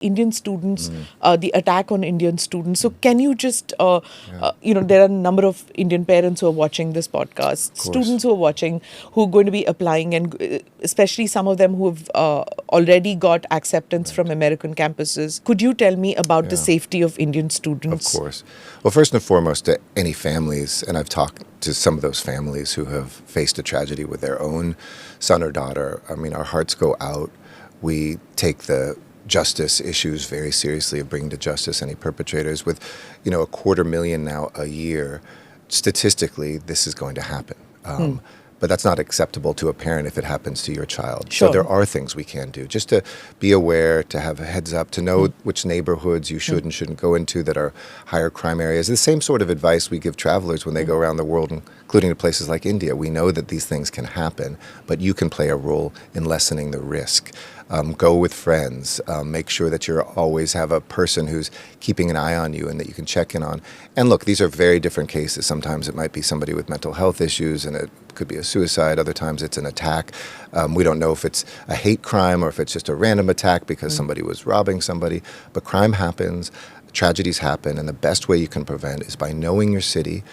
Indian students, the attack on Indian students. So can you just, there are a number of Indian parents who are watching this podcast, students who are watching, who are going to be applying, and especially some of them who have already got acceptance from American campuses. Could you tell me about the safety of Indian students? Of course. Well, first and foremost, to any families, and I've talked to some of those families who have faced a tragedy with their own son or daughter. I mean, our hearts go out. We take the justice issues very seriously, of bringing to justice any perpetrators. With, 250,000 now a year, statistically, this is going to happen. But that's not acceptable to a parent if it happens to your child. Sure. So there are things we can do, just to be aware, to have a heads up, to know which neighborhoods you should and shouldn't go into that are higher crime areas. The same sort of advice we give travelers when they go around the world, including to places like India. We know that these things can happen, but you can play a role in lessening the risk. Go with friends. Make sure that you always have a person who's keeping an eye on you and that you can check in on. And look, these are very different cases. Sometimes it might be somebody with mental health issues, and it could be a suicide. Other times it's an attack. We don't know if it's a hate crime or if it's just a random attack because somebody was robbing somebody. But crime happens. Tragedies happen, and the best way you can prevent is by knowing your city,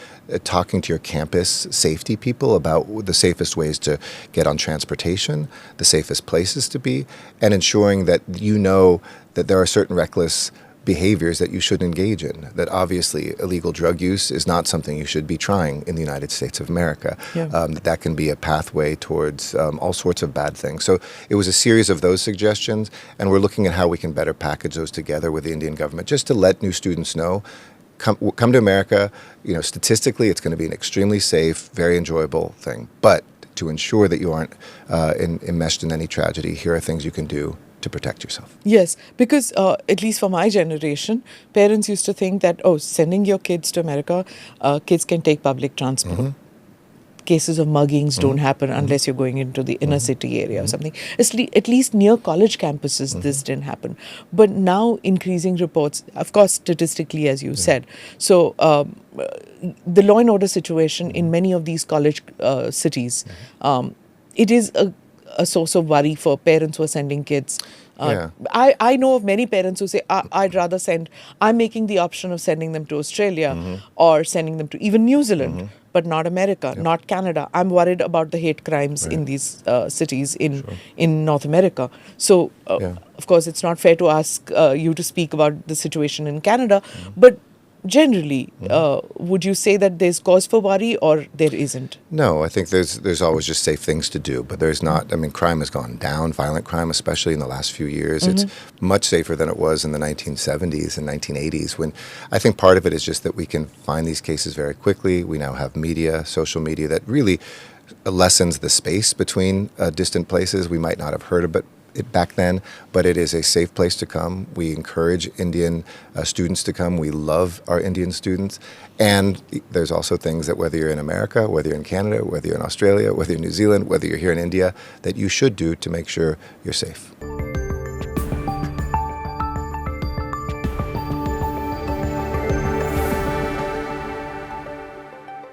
talking to your campus safety people about the safest ways to get on transportation, the safest places to be, and ensuring that you know that there are certain reckless behaviors that you should engage in. That obviously illegal drug use is not something you should be trying in the United States of America. That can be a pathway towards all sorts of bad things. So it was a series of those suggestions, and we're looking at how we can better package those together with the Indian government, just to let new students know, come to America. Statistically, it's going to be an extremely safe, very enjoyable thing. But to ensure that you aren't enmeshed in any tragedy, here are things you can do to protect yourself. Yes, because at least for my generation, parents used to think that, sending your kids to America, kids can take public transport. Cases of muggings don't happen unless you're going into the inner city area or something. At least near college campuses, this didn't happen. But now increasing reports, of course, statistically, as you said. So the law and order situation in many of these college cities, it is a source of worry for parents who are sending kids. I know of many parents who say, I'm making the option of sending them to Australia or sending them to even New Zealand, but not America, not Canada. I'm worried about the hate crimes in these cities in North America. So, of course, it's not fair to ask you to speak about the situation in Canada, but generally, would you say that there's cause for worry or there isn't? No, I think there's always just safe things to do, but there's not. I mean, crime has gone down, violent crime, especially in the last few years. It's much safer than it was in the 1970s and 1980s, when I think part of it is just that we can find these cases very quickly. We now have media, social media, that really lessens the space between distant places. We might not have heard of it back then, but it is a safe place to come. We encourage Indian students to come. We love our Indian students. And there's also things that whether you're in America, whether you're in Canada, whether you're in Australia, whether you're in New Zealand, whether you're here in India, that you should do to make sure you're safe.